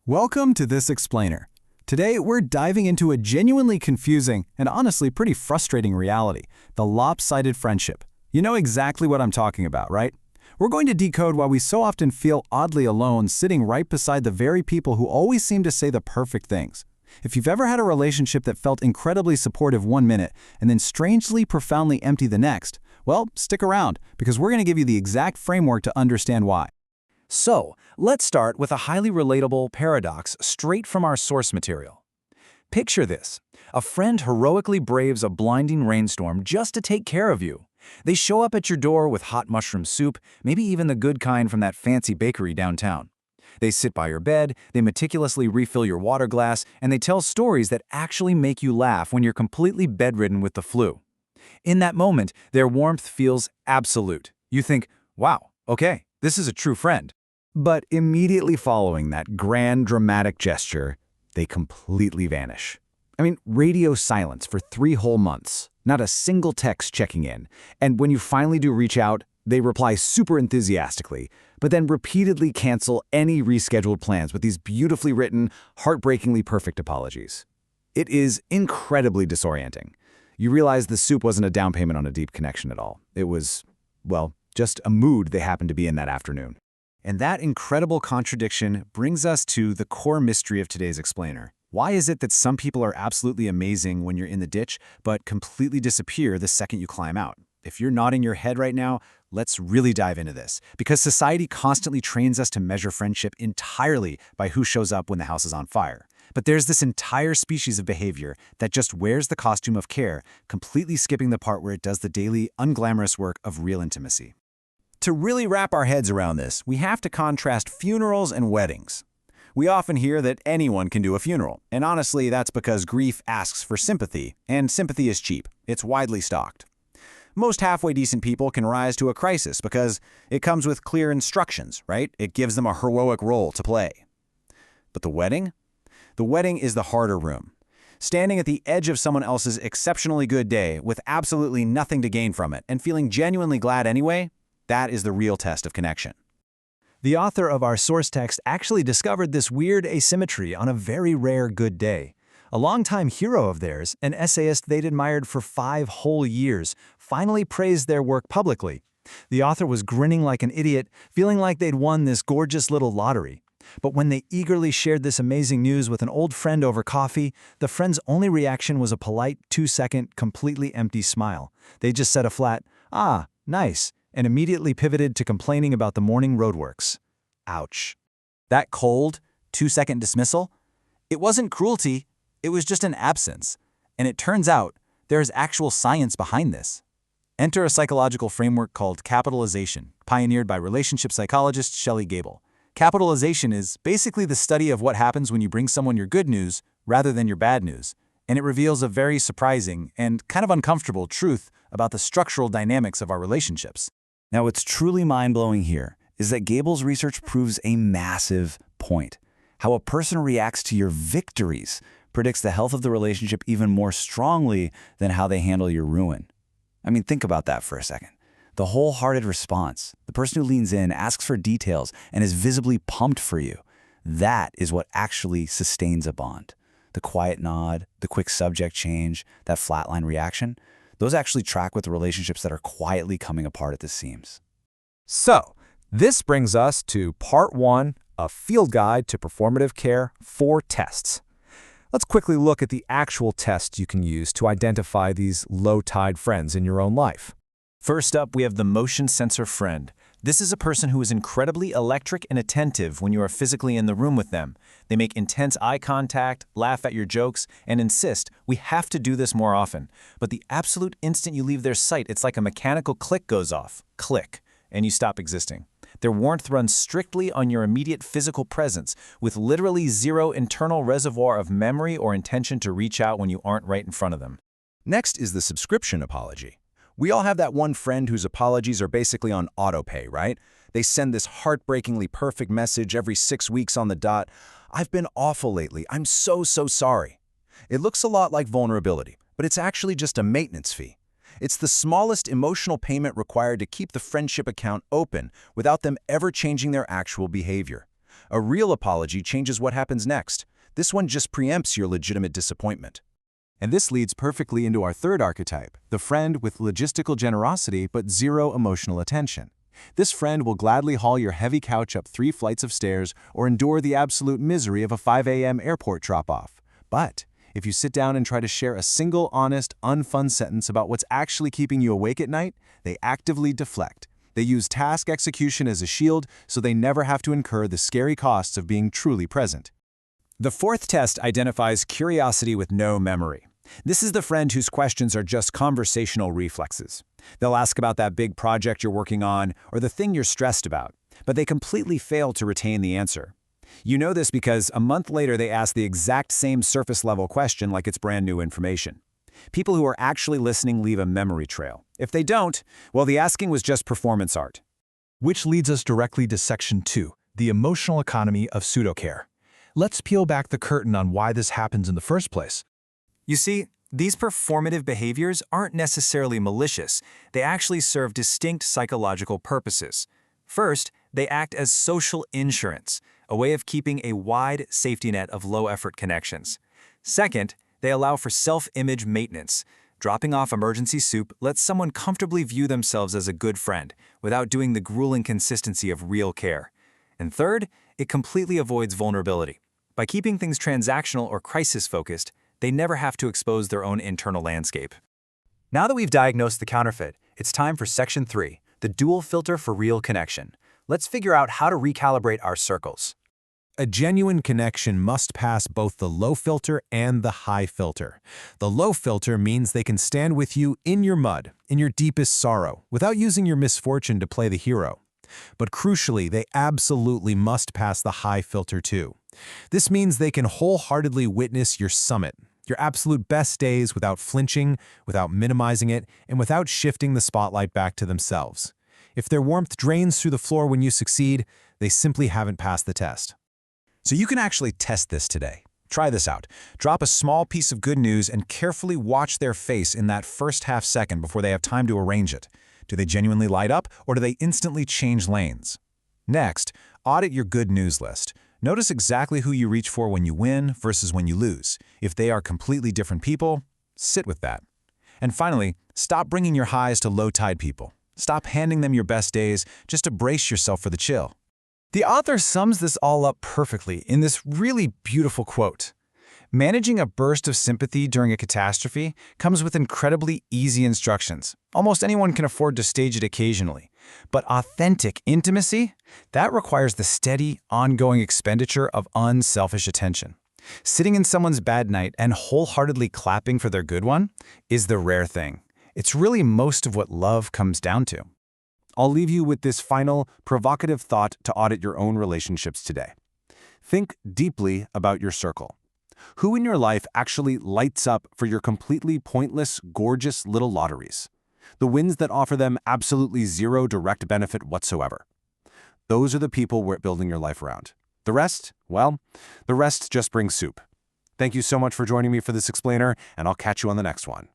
Welcome to This Explainer. Today, we're diving into a genuinely confusing and honestly pretty frustrating reality, the lopsided friendship. You know exactly what I'm talking about, right? We're going to decode why we so often feel oddly alone sitting right beside the very people who always seem to say the perfect things. If you've ever had a relationship that felt incredibly supportive one minute and then strangely profoundly empty the next, well, stick around, because we're going to give you the exact framework to understand why. So, let's start with a highly relatable paradox straight from our source material. Picture this. A friend heroically braves a blinding rainstorm just to take care of you. They show up at your door with hot mushroom soup, maybe even the good kind from that fancy bakery downtown. They sit by your bed, they meticulously refill your water glass, and they tell stories that actually make you laugh when you're completely bedridden with the flu. In that moment, their warmth feels absolute. You think, wow, okay, this is a true friend. But immediately following that grand dramatic gesture, they completely vanish. I mean, radio silence for 3 whole months, not a single text checking in. And when you finally do reach out, they reply super enthusiastically, but then repeatedly cancel any rescheduled plans with these beautifully written, heartbreakingly perfect apologies. It is incredibly disorienting. You realize the soup wasn't a down payment on a deep connection at all. It was, well, just a mood they happened to be in that afternoon. And that incredible contradiction brings us to the core mystery of today's explainer. Why is it that some people are absolutely amazing when you're in the ditch, but completely disappear the second you climb out? If you're nodding your head right now, let's really dive into this. Because society constantly trains us to measure friendship entirely by who shows up when the house is on fire. But there's this entire species of behavior that just wears the costume of care, completely skipping the part where it does the daily, unglamorous work of real intimacy. To really wrap our heads around this, we have to contrast funerals and weddings. We often hear that anyone can do a funeral, and honestly, that's because grief asks for sympathy, and sympathy is cheap. It's widely stocked. Most halfway decent people can rise to a crisis because it comes with clear instructions, right? It gives them a heroic role to play. But the wedding? The wedding is the harder room. Standing at the edge of someone else's exceptionally good day with absolutely nothing to gain from it and feeling genuinely glad anyway, that is the real test of connection. The author of our source text actually discovered this weird asymmetry on a very rare good day. A longtime hero of theirs, an essayist they'd admired for 5 whole years, finally praised their work publicly. The author was grinning like an idiot, feeling like they'd won this gorgeous little lottery. But when they eagerly shared this amazing news with an old friend over coffee, the friend's only reaction was a polite 2-second, completely empty smile. They just said a flat, "Ah, nice," and immediately pivoted to complaining about the morning roadworks. Ouch. That cold, 2-second dismissal? It wasn't cruelty, it was just an absence. And it turns out, there is actual science behind this. Enter a psychological framework called capitalization, pioneered by relationship psychologist Shelly Gable. Capitalization is basically the study of what happens when you bring someone your good news rather than your bad news, and it reveals a very surprising and kind of uncomfortable truth about the structural dynamics of our relationships. Now, what's truly mind-blowing here is that Gable's research proves a massive point. How a person reacts to your victories predicts the health of the relationship even more strongly than how they handle your ruin. I mean, think about that for a second. The wholehearted response, the person who leans in, asks for details, and is visibly pumped for you, that is what actually sustains a bond. The quiet nod, the quick subject change, that flatline reaction, those actually track with the relationships that are quietly coming apart at the seams. So, this brings us to Part 1, a field guide to performative care, 4 tests. Let's quickly look at the actual tests you can use to identify these low-tide friends in your own life. First up, we have the motion sensor friend. This is a person who is incredibly electric and attentive when you are physically in the room with them. They make intense eye contact, laugh at your jokes, and insist, "We have to do this more often." But the absolute instant you leave their sight, it's like a mechanical click goes off. Click, and you stop existing. Their warmth runs strictly on your immediate physical presence, with literally zero internal reservoir of memory or intention to reach out when you aren't right in front of them. Next is the subscription apology. We all have that one friend whose apologies are basically on autopay, right? They send this heartbreakingly perfect message every 6 weeks on the dot. "I've been awful lately. I'm so sorry." It looks a lot like vulnerability, but it's actually just a maintenance fee. It's the smallest emotional payment required to keep the friendship account open without them ever changing their actual behavior. A real apology changes what happens next. This one just preempts your legitimate disappointment. And this leads perfectly into our third archetype, the friend with logistical generosity but zero emotional attention. This friend will gladly haul your heavy couch up 3 flights of stairs or endure the absolute misery of a 5 a.m. airport drop-off. But if you sit down and try to share a single, honest, unfun sentence about what's actually keeping you awake at night, they actively deflect. They use task execution as a shield so they never have to incur the scary costs of being truly present. The fourth test identifies curiosity with no memory. This is the friend whose questions are just conversational reflexes. They'll ask about that big project you're working on or the thing you're stressed about, but they completely fail to retain the answer. You know this because a month later they ask the exact same surface-level question like it's brand new information. People who are actually listening leave a memory trail. If they don't, well, the asking was just performance art. Which leads us directly to Section 2, the emotional economy of pseudocare. Let's peel back the curtain on why this happens in the first place. You see, these performative behaviors aren't necessarily malicious. They actually serve distinct psychological purposes. First, they act as social insurance, a way of keeping a wide safety net of low-effort connections. Second, they allow for self-image maintenance. Dropping off emergency soup lets someone comfortably view themselves as a good friend without doing the grueling consistency of real care. And third, it completely avoids vulnerability. By keeping things transactional or crisis-focused, they never have to expose their own internal landscape. Now that we've diagnosed the counterfeit, it's time for Section 3, the dual filter for real connection. Let's figure out how to recalibrate our circles. A genuine connection must pass both the low filter and the high filter. The low filter means they can stand with you in your mud, in your deepest sorrow, without using your misfortune to play the hero. But crucially, they absolutely must pass the high filter too. This means they can wholeheartedly witness your summit, your absolute best days without flinching, without minimizing it, and without shifting the spotlight back to themselves. If their warmth drains through the floor when you succeed, they simply haven't passed the test. So you can actually test this today. Try this out. Drop a small piece of good news and carefully watch their face in that first half second before they have time to arrange it. Do they genuinely light up, or do they instantly change lanes? Next, audit your good news list. Notice exactly who you reach for when you win versus when you lose. If they are completely different people, sit with that. And finally, stop bringing your highs to low-tide people. Stop handing them your best days just to brace yourself for the chill. The author sums this all up perfectly in this really beautiful quote. Managing a burst of sympathy during a catastrophe comes with incredibly easy instructions. Almost anyone can afford to stage it occasionally. But authentic intimacy, that requires the steady, ongoing expenditure of unselfish attention. Sitting in someone's bad night and wholeheartedly clapping for their good one is the rare thing. It's really most of what love comes down to. I'll leave you with this final, provocative thought to audit your own relationships today. Think deeply about your circle. Who in your life actually lights up for your completely pointless, gorgeous little lotteries? The wins that offer them absolutely zero direct benefit whatsoever. Those are the people we're building your life around. The rest, well, the rest just brings soup. Thank you so much for joining me for this explainer, and I'll catch you on the next one.